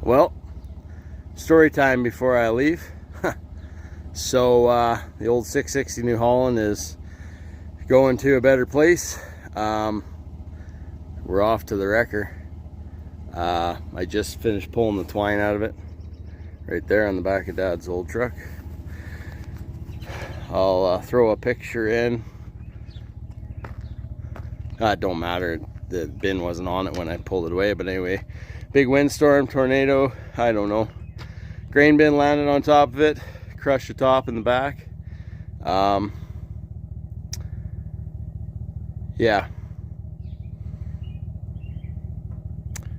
Well, story time before I leave. So the old 660 New Holland is going to a better place. We're off to the wrecker. I just finished pulling the twine out of it right there on the back of Dad's old truck. I'll throw a picture in. It don't matter, the bin wasn't on it when I pulled it away, but anyway, big windstorm, tornado, I don't know. Grain bin landed on top of it, crushed the top and the back. Yeah,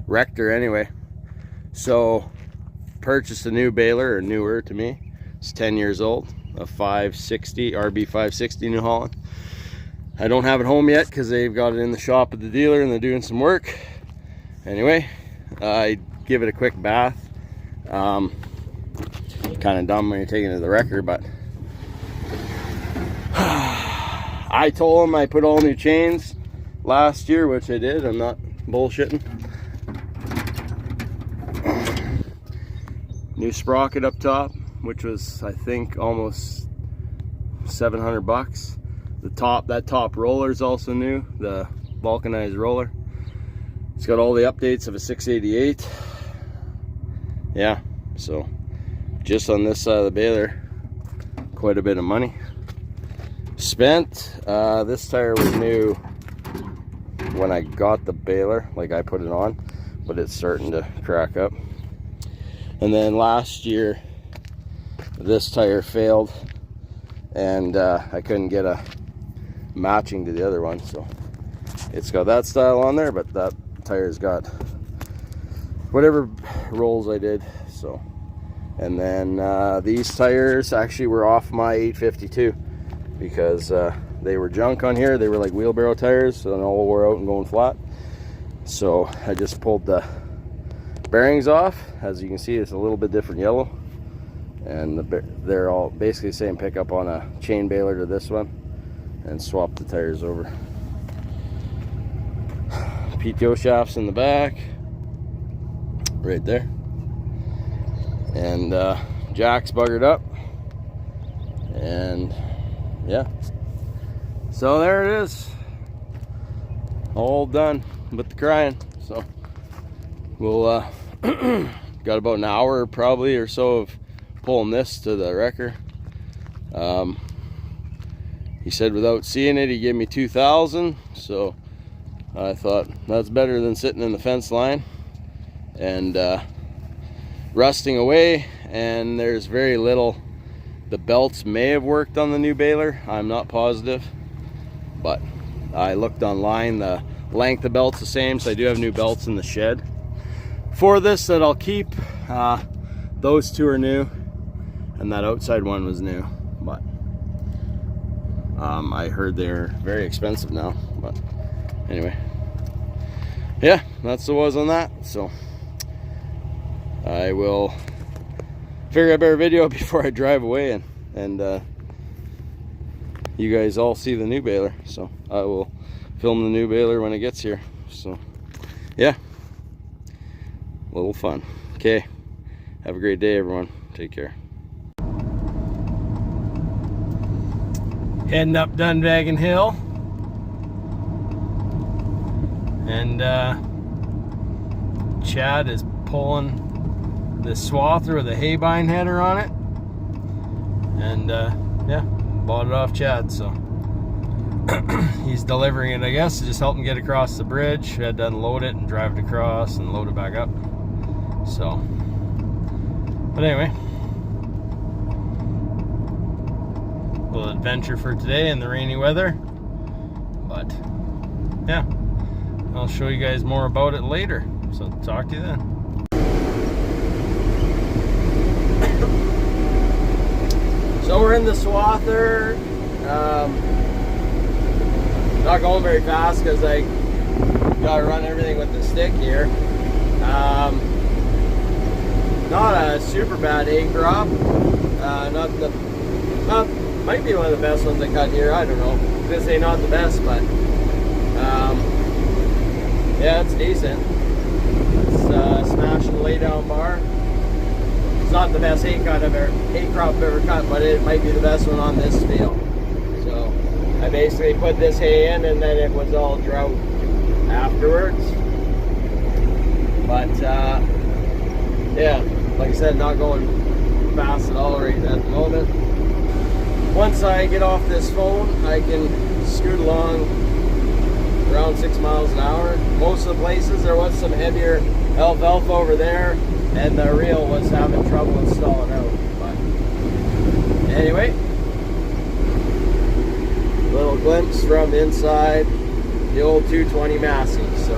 wrecked her anyway. So purchased a new baler, or newer to me. It's 10 years old, a 560 RB 560 New Holland. I don't have it home yet because they've got it in the shop at the dealer and they're doing some work. Anyway, I give it a quick bath. Kind of dumb when you're taking it to the wrecker, but I told them I put all new chains last year, which I did. I'm not bullshitting. New sprocket up top, which was, I think, almost 700 bucks. That top roller is also new, the vulcanized roller. It's got all the updates of a 688. Yeah, so just on this side of the baler, quite a bit of money spent. This tire was new when I got the baler, like I put it on, but it's starting to crack up. And then last year, this tire failed, and I couldn't get a matching to the other one, so it's got that style on there, but that tire's got whatever rolls I did. So, and then these tires actually were off my 852 because they were junk on here. They were like wheelbarrow tires, so they all wore out and going flat. So I just pulled the bearings off. As you can see, it's a little bit different yellow, and they're all basically the same pickup on a chain baler to this one, and swap the tires over. PTO shafts in the back right there, and jack's buggered up, and yeah, so there it is, all done with the crying. So we'll got about an hour probably or so of pulling this to the wrecker. He said without seeing it, he gave me 2,000, so I thought that's better than sitting in the fence line and rusting away. And there's very little. The belts may have worked on the new baler, I'm not positive, but I looked online, the length of belts the same, so I do have new belts in the shed for this that I'll keep. Those two are new, and that outside one was new, but I heard they're very expensive now. But anyway, yeah, that's the was on that. So I will figure out a better video before I drive away, and you guys all see the new baler. So I will film the new baler when it gets here. So yeah, a little fun. Okay, have a great day, everyone. Take care. Heading up Dunvegan Hill, and Chad is pulling the Swather with a hay-bine header on it, and yeah, bought it off Chad, so he's delivering it, I guess, to just help him get across the bridge. We had to unload it and drive it across and load it back up. So, but anyway, little adventure for today in the rainy weather, but yeah, I'll show you guys more about it later, so talk to you then. So we're in the Swather, not going very fast because I gotta run everything with the stick here. Not a super bad egg drop, might be one of the best ones I cut here, I don't know. I was gonna say not the best, but yeah, it's decent. It's smashing the lay down bar. It's not the best hay crop I've ever cut, but it might be the best one on this field. So I basically put this hay in, and then it was all drought afterwards. But yeah, like I said, not going fast at all right at the moment. Once I get off this phone, I can scoot along around 6 miles an hour. Most of the places there was some heavier alfalfa over there, and the reel was having trouble installing out. But anyway, little glimpse from inside the old 220 Massey. So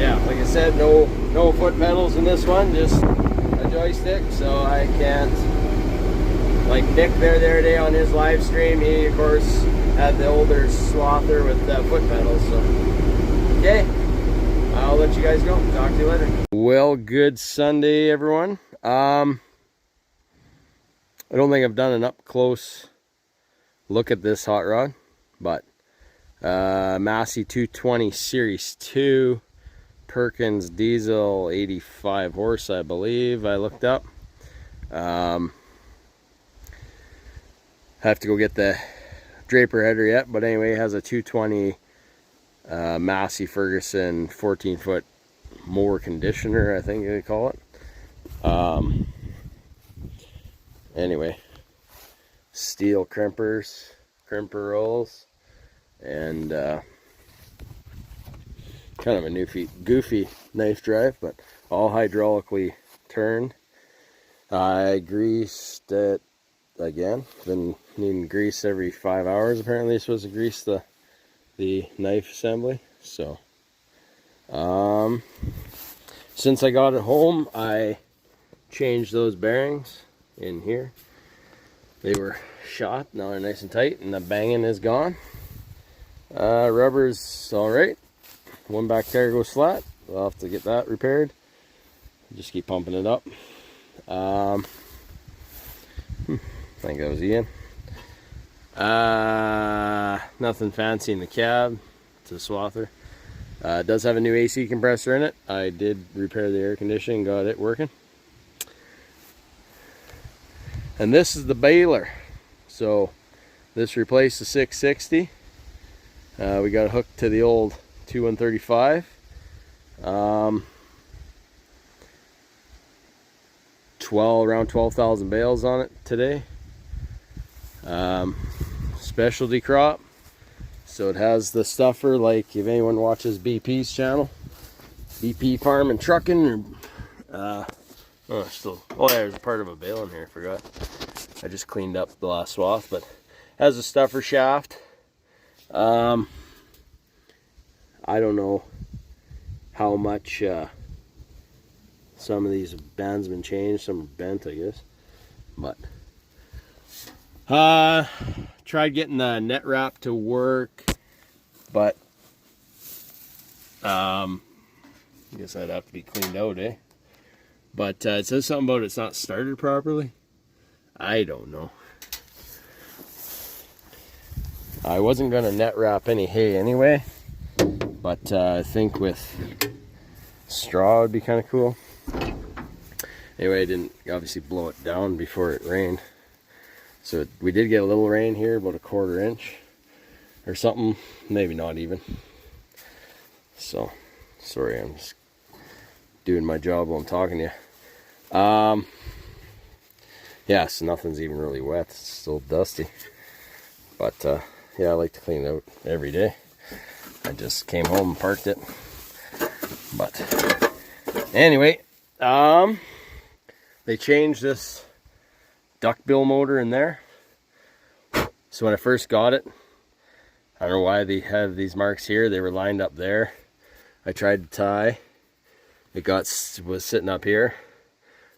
yeah, like I said, no foot pedals in this one, just a joystick, so I can't, like Nick there the other day on his live stream, he of course had the older Swather with foot pedals. So okay, I'll let you guys go. Talk to you later. Well, good Sunday, everyone. I don't think I've done an up close look at this hot rod, but Massey 220 Series 2, Perkins diesel, 85 horse, I believe. I looked up. Have to go get the Draper header yet, but anyway, it has a 220 Massey Ferguson 14-foot mower conditioner, I think they call it. Anyway, steel crimpers, crimper rolls, and kind of a goofy knife drive, but all hydraulically turned. I greased it again. Been needing grease every 5 hours. Apparently you're supposed to grease the knife assembly. So since I got it home, I changed those bearings in here. They were shot, now they're nice and tight, and the banging is gone. Rubber's all right. One back tire goes flat. I'll have to get that repaired. Just keep pumping it up. I think that was Ian. Nothing fancy in the cab. It's a Swather. It does have a new AC compressor in it. I did repair the air conditioning, got it working. And this is the baler. So this replaced the 660. We got hooked to the old 2135. Around 12,000 bales on it today. Specialty crop, so it has the stuffer, like if anyone watches BP's channel, BP Farm and Trucking, or oh yeah, there's a part of a bale in here, I forgot. I just cleaned up the last swath, but has a stuffer shaft. I don't know how much some of these bands have been changed, some are bent, I guess. But tried getting the net wrap to work, but I guess that'd have to be cleaned out, eh? But it says something about it's not started properly. I don't know. I wasn't gonna net wrap any hay anyway, but I think with straw would be kind of cool. Anyway, I didn't obviously blow it down before it rained. So we did get a little rain here, about a 1/4 inch or something, maybe not even. So, sorry, I'm just doing my job while I'm talking to you. Yeah, so nothing's even really wet, it's still dusty. But yeah, I like to clean it out every day. I just came home and parked it. But anyway, they changed this duckbill motor in there. So when I first got it, I don't know why they have these marks here. They were lined up there. I tried to tie. It was sitting up here.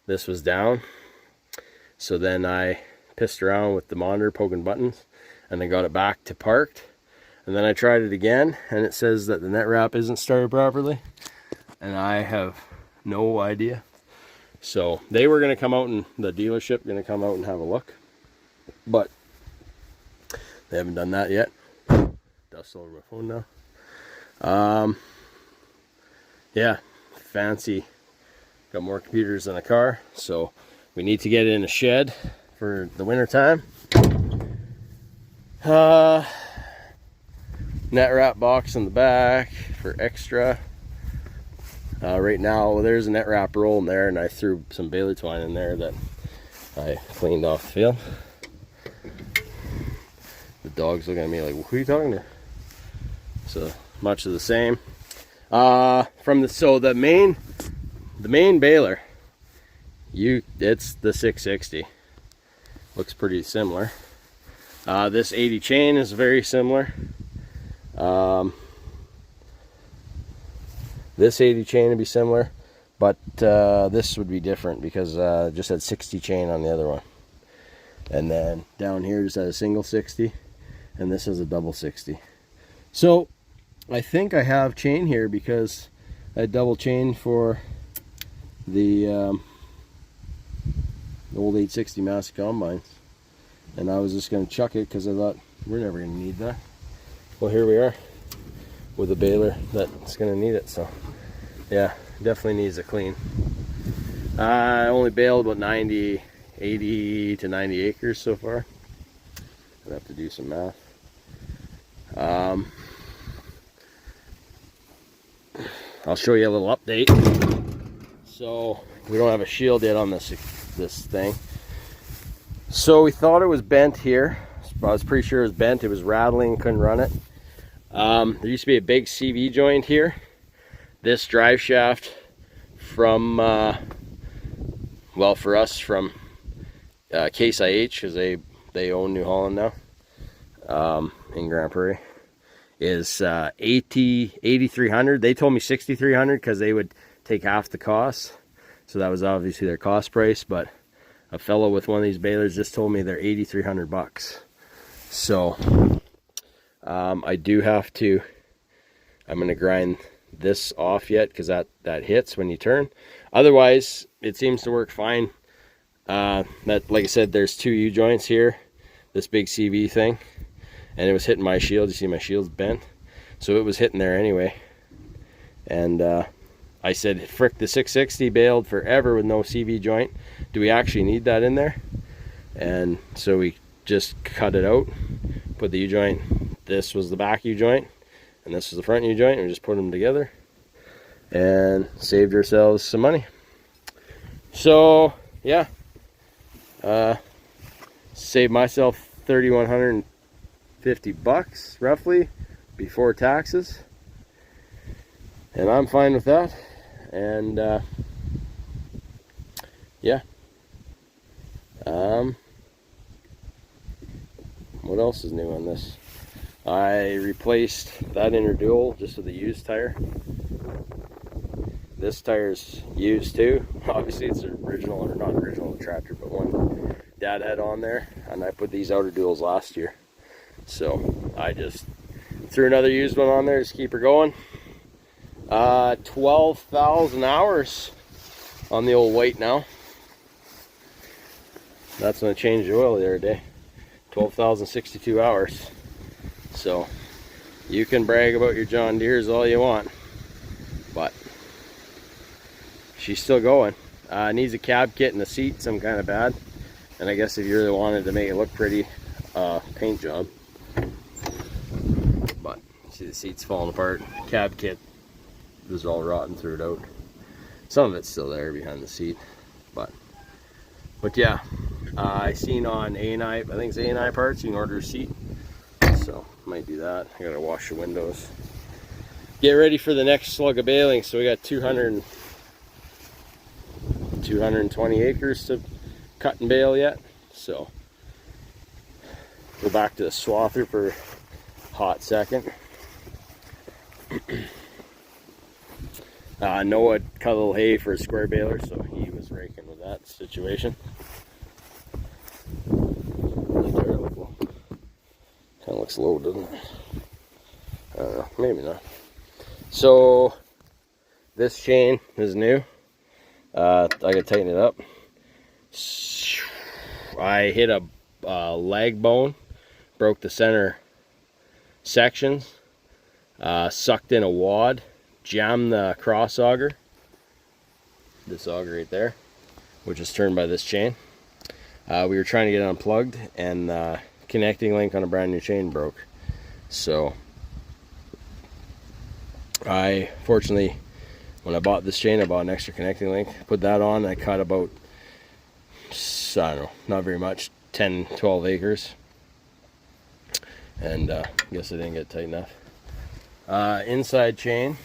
This was down. So then I pissed around with the monitor, poking buttons, and then got it back to parked. And then I tried it again, and it says that the net wrap isn't started properly. And I have no idea. So they were going to come out, and the dealership going to come out and have a look, but they haven't done that yet. Dust all over my phone now. Yeah, fancy Got more computers in the car, so we need to get it in a shed for the winter time. Net wrap box in the back for extra. Right now there's a net wrap roll in there, and I threw some baler twine in there that I cleaned off the field. The dog's looking at me like, who are you talking to? So much of the same. The main baler, it's the 660. Looks pretty similar. This 80 chain is very similar. This 80 chain would be similar, but this would be different because just had 60 chain on the other one. And then down here just had a single 60, and this is a double 60. So I think I have chain here because I had double chain for the old 860 Massey combines, and I was just going to chuck it because I thought we're never going to need that. Well, here we are with a baler that's going to need it. So yeah, definitely needs a clean. I only baled about 80 to 90 acres so far. I'd have to do some math. I'll show you a little update. So we don't have a shield yet on this thing. So we thought it was bent here. I was pretty sure it was bent. It was rattling, couldn't run it. There used to be a big CV joint here. This drive shaft from, well, for us from Case IH, because they own New Holland now, in Grand Prairie, is 8,300. They told me 6,300 because they would take half the cost. So that was obviously their cost price, but a fellow with one of these balers just told me they're 8,300 bucks. So I do have to, I'm going to grind this off yet because that hits when you turn. Otherwise it seems to work fine. That, like I said, there's two U joints here, this big CV thing, and it was hitting my shield. You see my shield's bent, so it was hitting there anyway. And I said, frick, the 660 baled forever with no CV joint. Do we actually need that in there? And so we just cut it out, put the U joint. This was the back U joint, and this was the front U joint, and we just put them together and saved ourselves some money. So yeah, saved myself 3,150 bucks roughly before taxes, and I'm fine with that. And yeah, what else is new on this? I replaced that inner dual just with a used tire. This tire's used too. Obviously it's original, or not original, the tractor, but one Dad had on there, and I put these outer duals last year. So I just threw another used one on there to keep her going. 12,000 hours on the old white now. That's when I changed the oil the other day. 12,062 hours. So you can brag about your John Deeres all you want, but she's still going. Needs a cab kit and a seat, some kind of bad. And I guess if you really wanted to make it look pretty, paint job. But see, the seat's falling apart. Cab kit was all rotten, threw it out. Some of it's still there behind the seat, but yeah, I seen on A&I, I think it's A&I Parts, you can order a seat, so might do that. I gotta wash the windows, get ready for the next slug of baling. So we got 220 acres to cut and bale yet, so go back to the Swather for a hot second. Noah cut a little hay for a square baler, so he was raking with that situation. Kind of looks low, doesn't it? I don't know, maybe not. So this chain is new. I gotta tighten it up. I hit a lag bone, broke the center sections, sucked in a wad, jammed the cross auger, this auger right there, which is turned by this chain. We were trying to get it unplugged, and connecting link on a brand new chain broke. So I fortunately, when I bought this chain, I bought an extra connecting link, put that on, and I cut about, I don't know, not very much, 10-12 acres, and I guess I didn't get tight enough. Inside chain,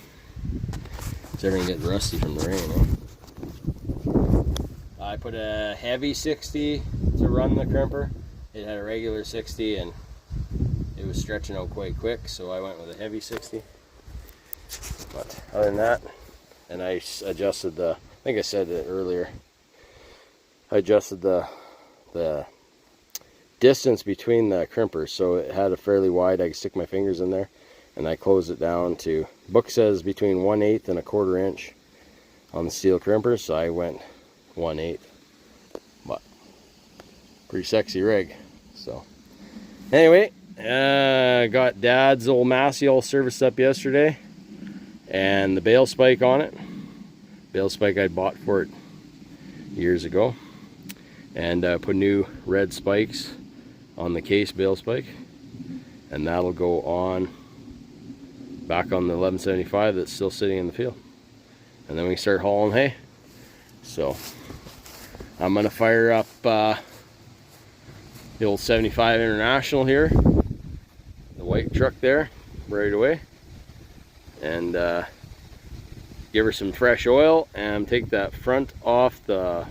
it's everything getting rusty from the rain, eh? I put a heavy 60 to run the crimper. It had a regular 60 and it was stretching out quite quick, so I went with a heavy 60. But other than that, and I adjusted the, I think I said it earlier, I adjusted the distance between the crimpers, so it had a fairly wide, I could stick my fingers in there, and I closed it down to, book says between 1/8 and 1/4 inch on the steel crimper, so I went 1/8, but pretty sexy rig. So anyway, got Dad's old Massey all serviced up yesterday, and the bale spike on it, bale spike I bought for it years ago, and put new red spikes on the case bale spike, and that'll go on back on the 1175 that's still sitting in the field, and then we can start hauling hay. So I'm gonna fire up the old 75 International here, the white truck there, right away, and give her some fresh oil and take that front off the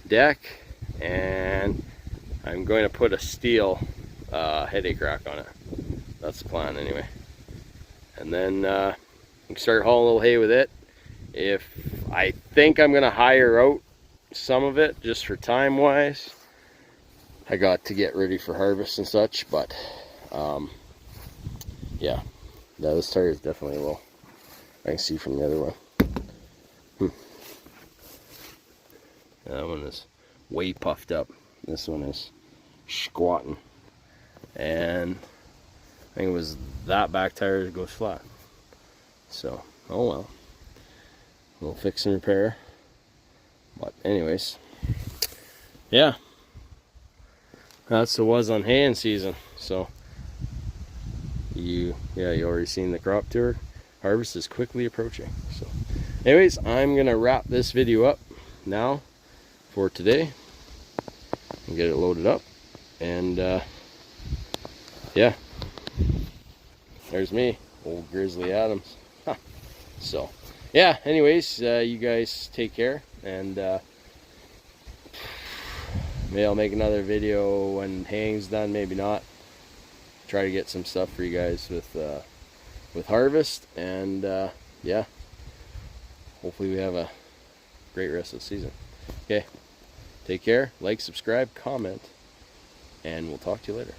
deck, and I'm going to put a steel headache rack on it. That's the plan anyway. And then we can start hauling a little hay with it. If I think I'm gonna hire out some of it just for time wise, I got to get ready for harvest and such, but yeah, this tire is definitely low. I can see from the other one. That one is way puffed up. This one is squatting, and I think it was that back tire goes flat. So oh well, we'll fix and repair. But anyways, yeah, that's the was on haying season. So you already seen the crop tour. Harvest is quickly approaching. So anyways, I'm gonna wrap this video up now for today and get it loaded up, and yeah, there's me, old Grizzly Adams. So yeah, anyways, you guys take care, and maybe I'll make another video when haying's done, maybe not. Try to get some stuff for you guys with harvest, and yeah, hopefully we have a great rest of the season. Okay, take care, like, subscribe, comment, and we'll talk to you later.